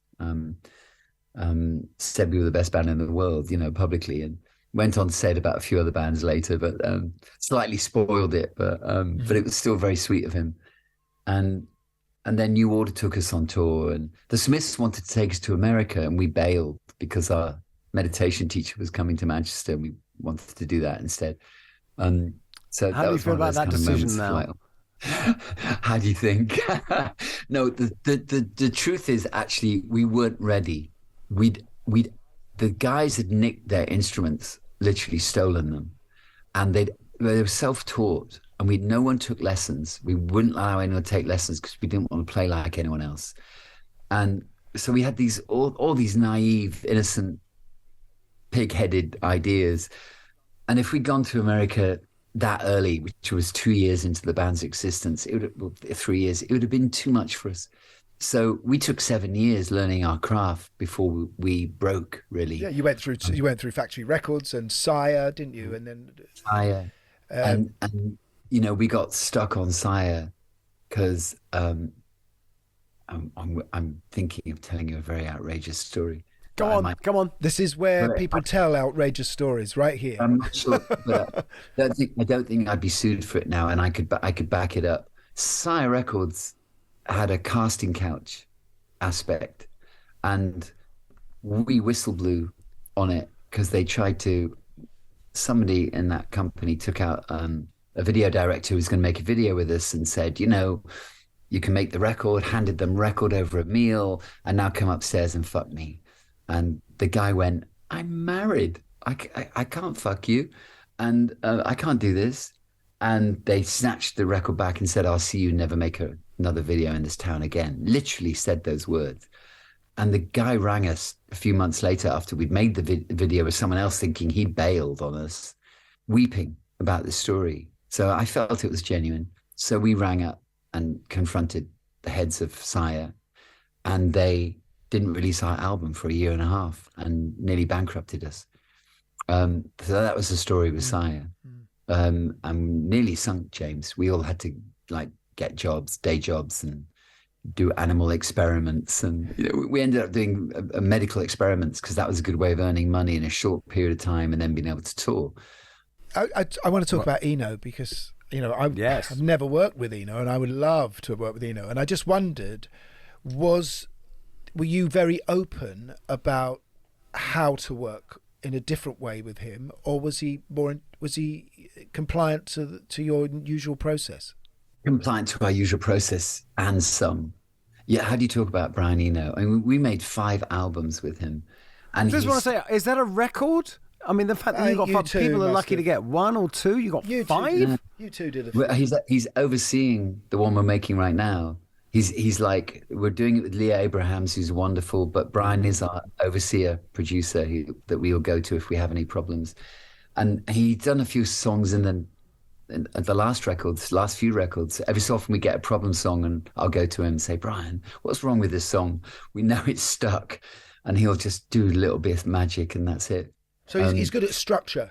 said we were the best band in the world, publicly. And went on to say it about a few other bands later, but slightly spoiled it. But it was still very sweet of him. And then New Order took us on tour, and the Smiths wanted to take us to America, and we bailed because our meditation teacher was coming to Manchester, and we wanted to do that instead. So how do you feel about that decision now? How do you think? No, the truth is, actually, we weren't ready. The guys had nicked their instruments, literally stolen them, and they were self-taught, and no one took lessons. We wouldn't allow anyone to take lessons because we didn't want to play like anyone else. And so we had all these naive, innocent, pig-headed ideas. And if we'd gone to America that early, which was 2 years into the band's existence, 3 years, it would have been too much for us. So we took 7 years learning our craft before we broke, really. Yeah, you went through Factory Records and Sire, didn't you? And then Sire, and we got stuck on Sire because I'm thinking of telling you a very outrageous story. Go on. This is where people tell outrageous stories, right here. I'm not sure, but I don't think I'd be sued for it now, and I could back it up. Sire Records had a casting couch aspect, and we whistle blew on it because somebody in that company took out a video director who was going to make a video with us and said, you can make the record, handed them record over a meal, and now come upstairs and fuck me. And the guy went, I'm married. I can't fuck you. And I can't do this. And they snatched the record back and said, I'll see you never make another video in this town again. Literally said those words. And the guy rang us a few months later after we'd made the video with someone else, thinking he bailed on us, weeping about the story. So I felt it was genuine. So we rang up and confronted the heads of Sire, and they didn't release our album for 1.5 years and nearly bankrupted us. So that was the story with Sire. And nearly sunk, James. We all had to get jobs, day jobs, and do animal experiments. And we ended up doing medical experiments because that was a good way of earning money in a short period of time and then being able to tour. I want to talk about Eno because, I've never worked with Eno, and I would love to work with Eno. And I just wondered, were you very open about how to work in a different way with him, or was he compliant to your usual process? Compliant to our usual process and some. Yeah, how do you talk about Brian Eno? I mean, we made 5 albums with him. And I just want to say, is that a record? I mean, the fact that you got 5 people are lucky to get 1 or 2. You got 5? You two did it. Well, he's overseeing the one we're making right now. He's like, we're doing it with Leah Abrahams, who's wonderful, but Brian is our overseer producer that we'll go to if we have any problems. And he'd done a few songs in the last few records. Every so often we get a problem song and I'll go to him and say, Brian, what's wrong with this song? We know it's stuck. And he'll just do a little bit of magic and that's it. So he's good at structure?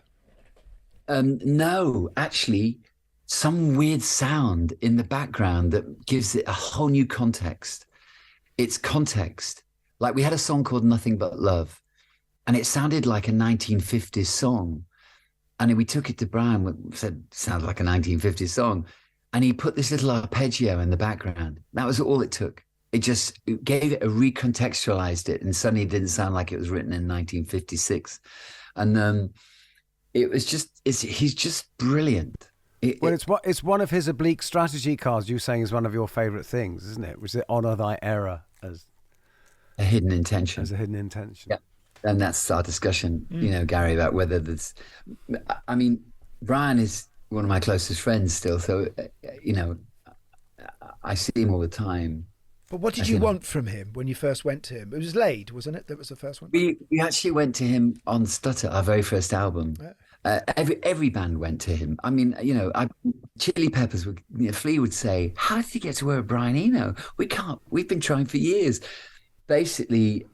No, actually, some weird sound in the background that gives it a whole new context. It's context. Like we had a song called Nothing But Love, and it sounded like a 1950s song. And we took it to Brian, we said, sounds like a 1950s song. And he put this little arpeggio in the background. That was all it took. It gave it recontextualized it, and suddenly it didn't sound like it was written in 1956. And it was he's just brilliant. It's one of his oblique strategy cards you're saying is one of your favourite things, isn't it? Which is honour thy error as a hidden intention. As a hidden intention. Yeah. And that's our discussion, Gary, about whether there's... I mean, Brian is one of my closest friends still, so, I see him all the time. But what did you want from him when you first went to him? It was Laid, wasn't it? That was the first one? We actually went to him on Stutter, our very first album. Yeah. Every band went to him. I mean, Chili Peppers, Flea would say, how did you get to work with Brian Eno? We've been trying for years. Basically,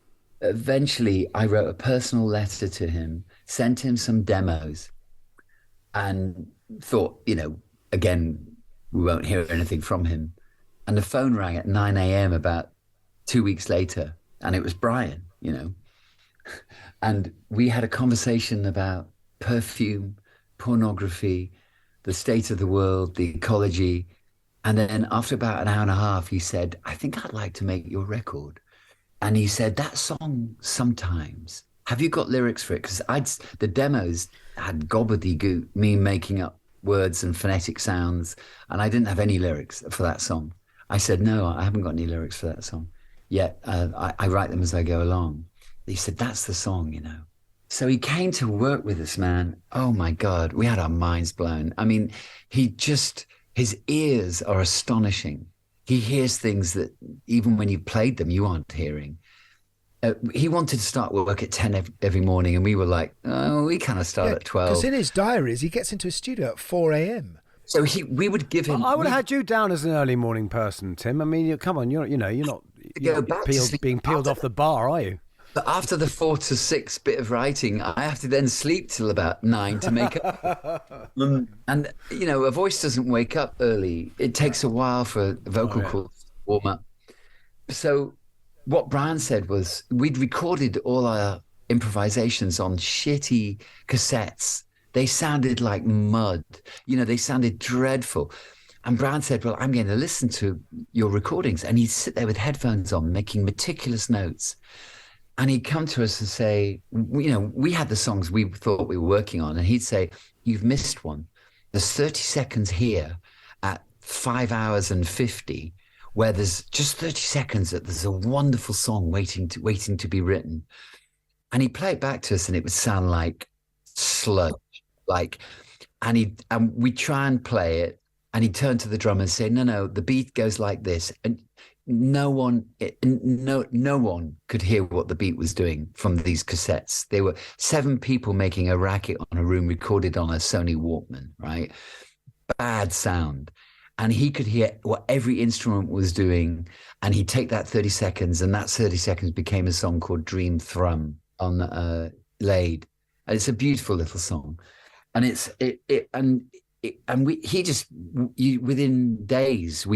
eventually, I wrote a personal letter to him, sent him some demos, and thought, again, we won't hear anything from him. And the phone rang at 9 a.m. about 2 weeks later, and it was Brian, And we had a conversation about perfume, pornography, the state of the world, the ecology. And then after about an hour and a half, he said, I think I'd like to make your record. And he said, that song, Sometimes, have you got lyrics for it? Because the demos had gobbledygook, me making up words and phonetic sounds, and I didn't have any lyrics for that song. I said, no, I haven't got any lyrics for that song. Yet I write them as I go along. He said, that's the song, you know. So he came to work with us, man. Oh my God, we had our minds blown. I mean, his ears are astonishing. He hears things that even when you played them, you aren't hearing. He wanted to start work at 10 every morning, and we were like, oh, we kind of start at 12. Because in his diaries, he gets into his studio at 4 a.m. So we would give him. I would have had you down as an early morning person, Tim. I mean, come on, you're not being peeled off the bar, are you? But after the 4 to 6 bit of writing, I have to then sleep till about 9 to make up. And, you know, a voice doesn't wake up early. It takes a while for vocal cords to warm up. So what Brian said was we'd recorded all our improvisations on shitty cassettes. They sounded like mud. You know, they sounded dreadful. And Brian said, well, I'm going to listen to your recordings. And he'd sit there with headphones on, making meticulous notes. And he'd come to us and say, you know, we had the songs we thought we were working on. And he'd say, you've missed one. There's 30 seconds here at 5 hours and 50, where there's just 30 seconds that there's a wonderful song waiting to be written. And he'd play it back to us and it would sound like sludge. And we'd try and play it. And he'd turn to the drummer and say, no, the beat goes like this. And no one could hear what the beat was doing from these cassettes. There were 7 people making a racket on a room recorded on a Sony Walkman, right? Bad sound. And he could hear what every instrument was doing. And he'd take that 30 seconds, and that 30 seconds became a song called Dream Thrum on Laid. And it's a beautiful little song. And within days,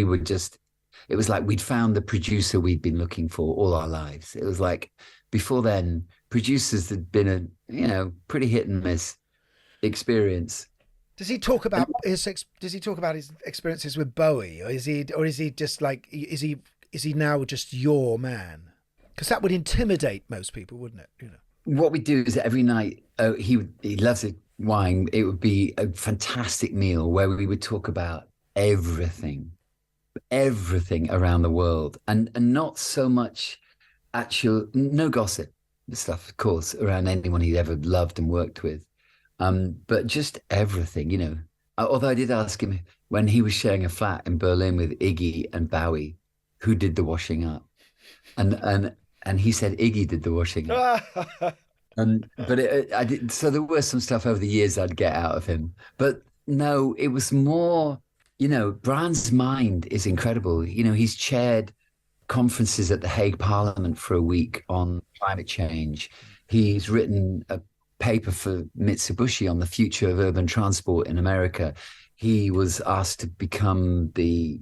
it was like we'd found the producer we'd been looking for all our lives. It was like before then, producers had been a pretty hit and miss experience. Does he talk about his experiences with Bowie, or is he just like is he now just your man? Because that would intimidate most people, wouldn't it? You know. What we do is every night he loves it. Wine. It would be a fantastic meal where we would talk about everything around the world, and not so much no gossip stuff, of course, around anyone he'd ever loved and worked with, but just everything, you know. Although I did ask him when he was sharing a flat in Berlin with Iggy and Bowie, who did the washing up, and he said Iggy did the washing up. So there was some stuff over the years I'd get out of him, but no, it was more, you know, Brian's mind is incredible. You know, he's chaired conferences at the Hague Parliament for a week on climate change. He's written a paper for Mitsubishi on the future of urban transport in America. He was asked to become the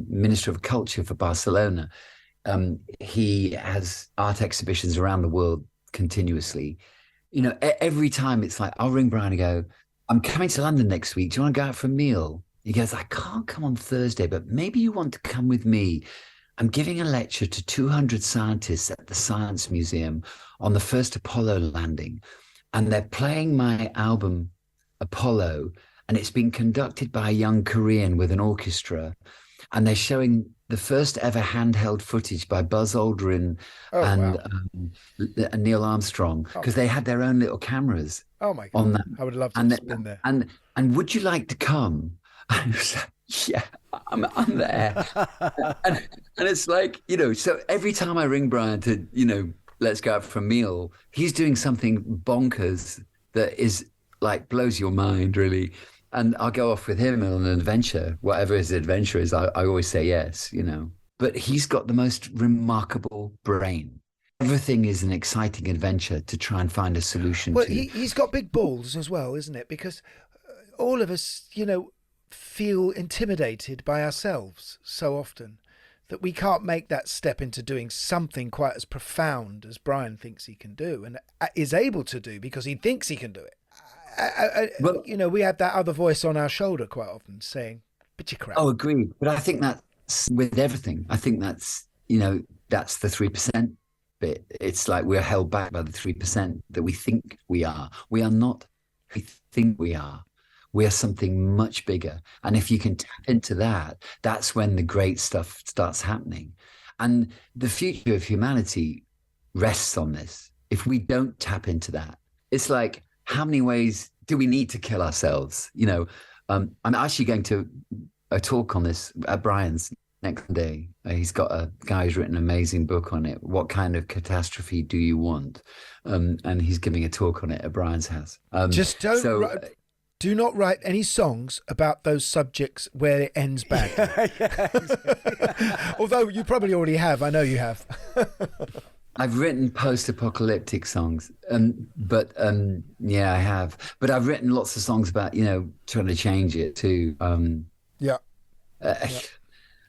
Minister of Culture for Barcelona. He has art exhibitions around the world continuously. You know, every time it's like, I'll ring Brian and go, I'm coming to London next week. Do you want to go out for a meal? He goes, I can't come on Thursday, but maybe you want to come with me. I'm giving a lecture to 200 scientists at the Science Museum on the first Apollo landing. And they're playing my album, Apollo, and it's been conducted by a young Korean with an orchestra. And they're showing the first ever handheld footage by Buzz Aldrin and Neil Armstrong, because they had their own little cameras. Oh my God! On that. I would love to have been there. And would you like to come? And I was like, yeah, I'm there. and it's like, you know, so every time I ring Brian to, you know, let's go out for a meal, he's doing something bonkers that is like blows your mind, really. And I'll go off with him on an adventure, whatever his adventure is. I always say yes, you know. But he's got the most remarkable brain. Everything is an exciting adventure to try and find a solution to. He's got big balls as well, isn't it? Because all of us, you know, feel intimidated by ourselves so often that we can't make that step into doing something quite as profound as Brian thinks he can do and is able to do because he thinks he can do it. Well, we have that other voice on our shoulder quite often saying, "But you crap." Oh, agreed. But I think that's with everything. I think that's that's the 3% bit. It's like we're held back by the 3% that we think we are. We are not who we think we are. We are something much bigger. And if you can tap into that, that's when the great stuff starts happening. And the future of humanity rests on this. If we don't tap into that, it's like, how many ways do we need to kill ourselves? I'm actually going to a talk on this at Brian's next day. He's got a guy who's written an amazing book on it. What kind of catastrophe do you want? And he's giving a talk on it at Brian's house. Just do not write any songs about those subjects where it ends badly. Although you probably already have. I know you have. I've written post-apocalyptic songs, but I have. But I've written lots of songs about, trying to change it too.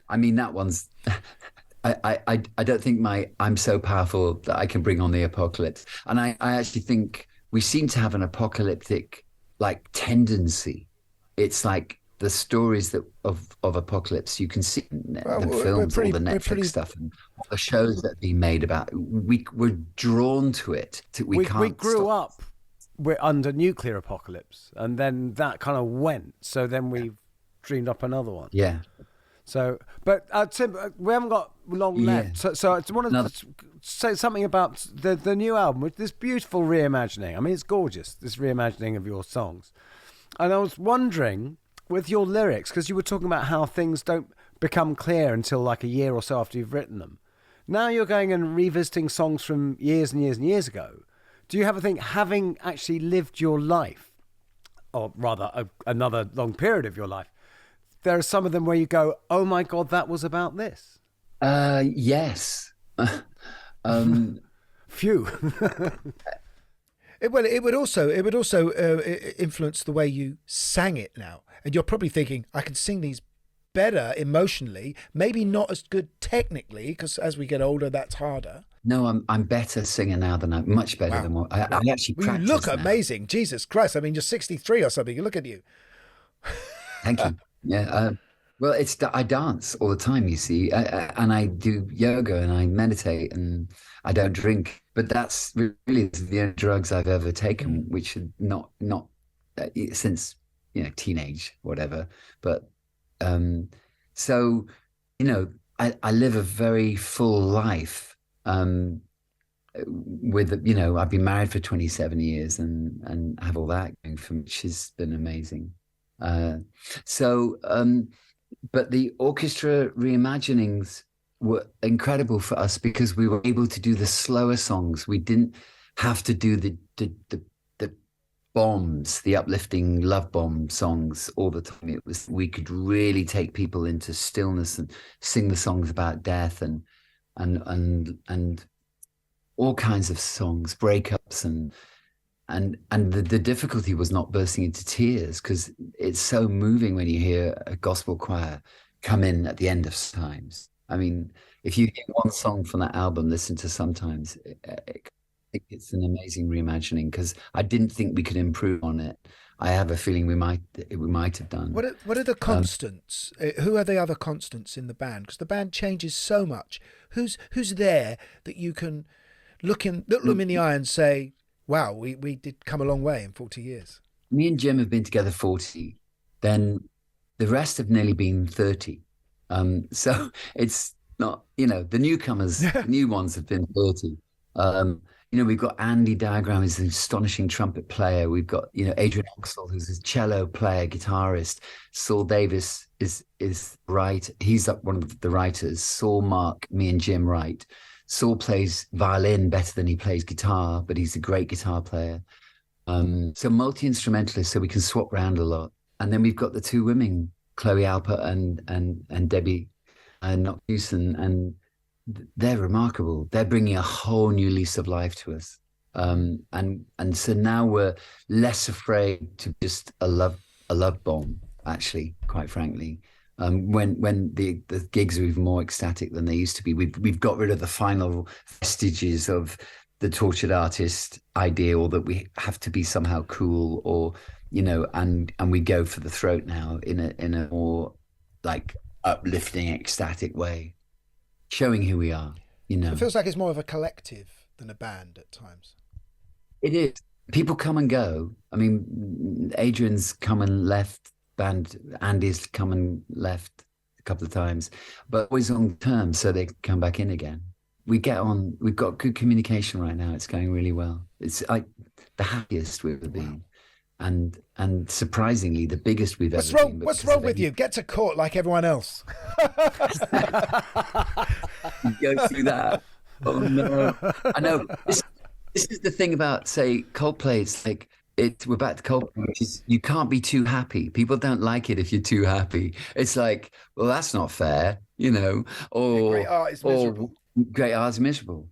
I mean, that one's. I don't think I'm so powerful that I can bring on the apocalypse. And I actually think we seem to have an apocalyptic tendency. It's like the stories of apocalypse you can see in the films, all the Netflix stuff, and all the shows that have been made about. We're drawn to it. We grew up. We're under nuclear apocalypse, and then that kind of went. So then we dreamed up another one. Yeah. So, but Tim, we haven't got long left. So I want to say something about the new album with this beautiful reimagining. I mean, it's gorgeous, this reimagining of your songs. And I was wondering, with your lyrics, because you were talking about how things don't become clear until like a year or so after you've written them. Now you're going and revisiting songs from years and years and years ago. Do you have a thing, having actually lived your life, or rather another long period of your life, there are some of them where you go, oh my God, that was about this? Yes. Phew. It would also influence the way you sang it now. And you're probably thinking, I can sing these better emotionally, maybe not as good technically, because as we get older, that's harder. No, I'm better singer now than much better than what I actually practice. You look now. amazing. Jesus Christ. I mean, you're 63 or something. Look at you. Thank you. Yeah. Well, I dance all the time, you see, and I do yoga and I meditate and I don't drink. But that's really the only drugs I've ever taken, which are not since teenage, whatever. But so I live a very full life. With I've been married for 27 years and have all that going for me, which has been amazing. But the orchestra reimaginings were incredible for us because we were able to do the slower songs. We didn't have to do the bombs, the uplifting love bomb songs all the time. We could really take people into stillness and sing the songs about death and all kinds of songs, breakups and the difficulty was not bursting into tears, because it's so moving when you hear a gospel choir come in at the end of Sometimes. I mean, if you hear one song from that album, listen to Sometimes, it's an amazing reimagining, because I didn't think we could improve on it. I have a feeling we might have done. What are the constants? Who are the other constants in the band? Because the band changes so much. Who's there that you can look them in the eye and say, wow, we did come a long way in 40 years. Me and Jim have been together 40. Then the rest have nearly been 30. So it's not, the newcomers, the new ones have been 30. We've got Andy Diagram, who's an astonishing trumpet player. We've got, Adrian Oxel, who's a cello player, guitarist. Saul Davis is right. He's one of the writers. Saul, Mark, me and Jim write. Saul plays violin better than he plays guitar, but he's a great guitar player. So multi-instrumentalist, so we can swap around a lot. And then we've got the two women, Chloe Alpert and Debbie Knox-Newson, and they're remarkable. They're bringing a whole new lease of life to us. And so now we're less afraid to just a love bomb, actually, quite frankly. When the gigs are even more ecstatic than they used to be. We've got rid of the final vestiges of the tortured artist idea, or that we have to be somehow cool, or and we go for the throat now in a more like uplifting, ecstatic way, showing who we are. It feels like it's more of a collective than a band at times. It is. People come and go. I mean, Adrian's come and left. Band Andy's come and left a couple of times, but always on terms, so they come back in again. We get on. We've got good communication right now. It's going really well. It's like the happiest we've ever been, and surprisingly the biggest we've ever been. What's wrong with you? Get to court like everyone else. You go through that. Oh no! I know. This is the thing about, say, Coldplay. It's like we're back to Coldplay, which is you can't be too happy. People don't like it if you're too happy. It's like, well, that's not fair, Or great art is miserable. Great art is miserable.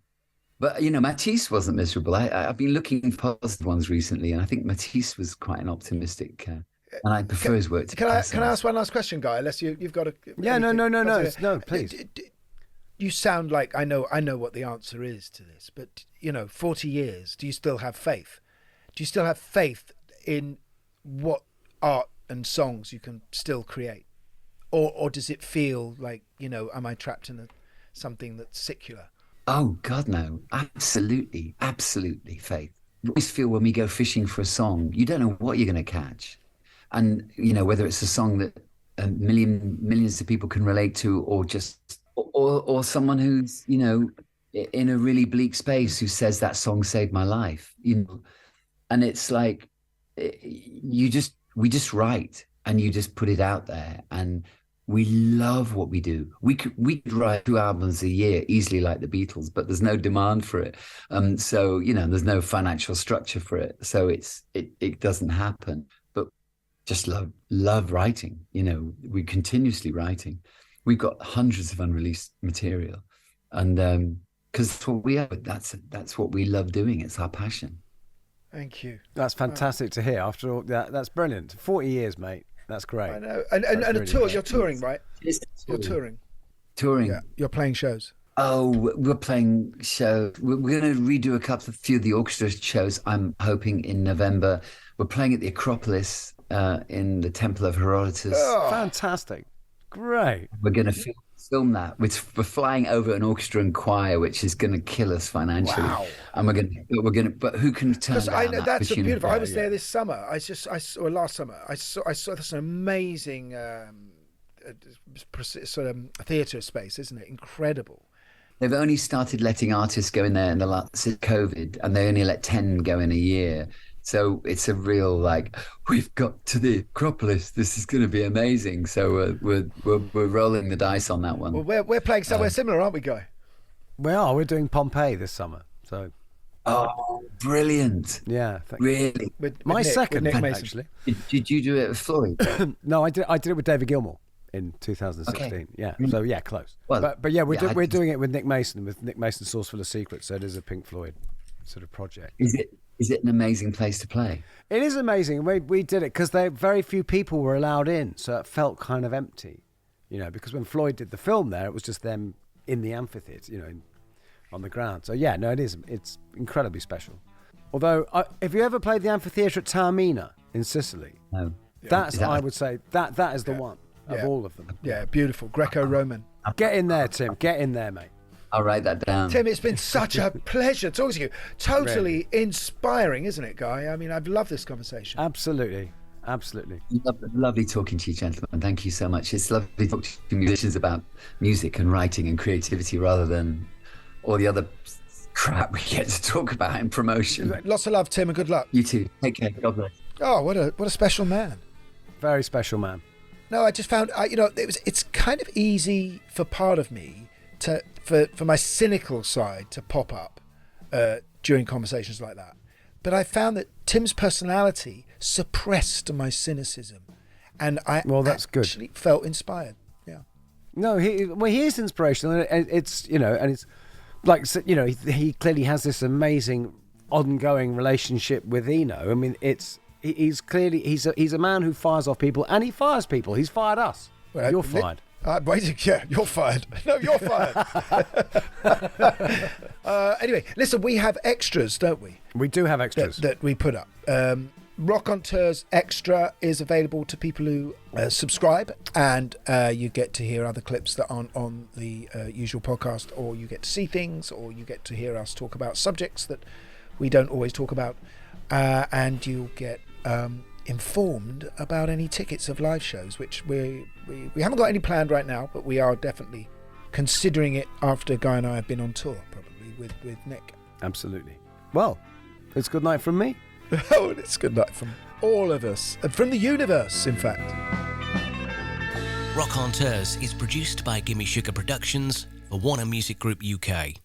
But Matisse wasn't miserable. I've been looking for positive ones recently, and I think Matisse was quite an optimistic. And I prefer his work. Can I ask one last question, Guy? Unless you've got a no, please. You sound like I know what the answer is to this, but 40 years. Do you still have faith? Do you still have faith in what art and songs you can still create, or does it feel like am I trapped in something that's secular? Oh God, no! Absolutely, faith. We always feel when we go fishing for a song, you don't know what you're going to catch, and whether it's a song that millions of people can relate to, or just or someone who's in a really bleak space who says that song saved my life, and it's like we just write and you just put it out there, and we love what we do. We could write 2 albums a year easily, like the Beatles, but there's no demand for it. So there's no financial structure for it, so it doesn't happen. But just love writing. We're continuously writing. We've got hundreds of unreleased material, and because that's what we are. That's what we love doing. It's our passion. Thank you. That's fantastic to hear. After all, that's brilliant. 40 years, mate. That's great. I know. And really a tour. You're touring, right? You're touring. Touring. Yeah. You're playing shows. Oh, we're playing shows. We're going to redo a few of the orchestra shows. I'm hoping in November. We're playing at the Acropolis in the Temple of Herodotus. Oh, fantastic. Great. We're going to film that. We're flying over an orchestra and choir, which is going to kill us financially. Wow. And we're going to. But who can turn down I know that that's beautiful. I was there this summer. I saw last summer. I saw this amazing sort of theatre space, isn't it? Incredible. They've only started letting artists go in there in the last since COVID, and they only let 10 go in a year. So it's a real we've got to the Acropolis. This is going to be amazing. So we're rolling the dice on that one. Well, we're playing somewhere similar, aren't we, Guy? We are. We're doing Pompeii this summer. So. Oh, brilliant! Yeah, really. My Nick, second, Nick actually. Did you do it with Floyd? No, I did it with David Gilmour in 2016. Okay. Yeah, so yeah, close. Well, but yeah, we're doing it with Nick Mason, Source Full of Secrets. So it is a Pink Floyd sort of project. Is it an amazing place to play? It is amazing. We did it because very few people were allowed in, so it felt kind of empty, because when Floyd did the film there, it was just them in the amphitheatre, on the ground. So yeah, no, it's incredibly special. Although, have you ever played the amphitheatre at Taormina in Sicily? No. I would say that is the one of all of them. Yeah, beautiful. Greco-Roman. Get in there, Tim. Get in there, mate. I'll write that down. Tim, it's been such a pleasure talking to you. Totally inspiring, isn't it, Guy? I mean, I've loved this conversation. Absolutely. Lovely talking to you, gentlemen. Thank you so much. It's lovely talking to musicians about music and writing and creativity rather than all the other crap we get to talk about in promotion. Lots of love, Tim, and good luck. You too. Take care. God bless. Oh, what a special man. Very special man. No, I just found, it's kind of easy for part of me for my cynical side to pop up during conversations like that. But I found that Tim's personality suppressed my cynicism, and that's actually good. Felt inspired. Yeah. No, he is inspirational, and it's and it's like he clearly has this amazing ongoing relationship with Eno. I mean, he's clearly he's a man who fires off people, and he fires people. He's fired us. Well, you're fired. I'm waiting. Yeah, you're fired. No, you're fired. Anyway, listen, we have extras, don't we? We do have extras. That we put up. Rockonteurs Extra is available to people who subscribe, and you get to hear other clips that aren't on the usual podcast, or you get to see things, or you get to hear us talk about subjects that we don't always talk about, and you'll get informed about any tickets of live shows, which we haven't got any planned right now, but we are definitely considering it after Guy and I have been on tour, probably with Nick. Absolutely. Well, it's good night from me. Oh, it's good night from all of us, and from the universe, in fact. Rockonteurs is produced by Gimme Sugar Productions for Warner Music Group UK.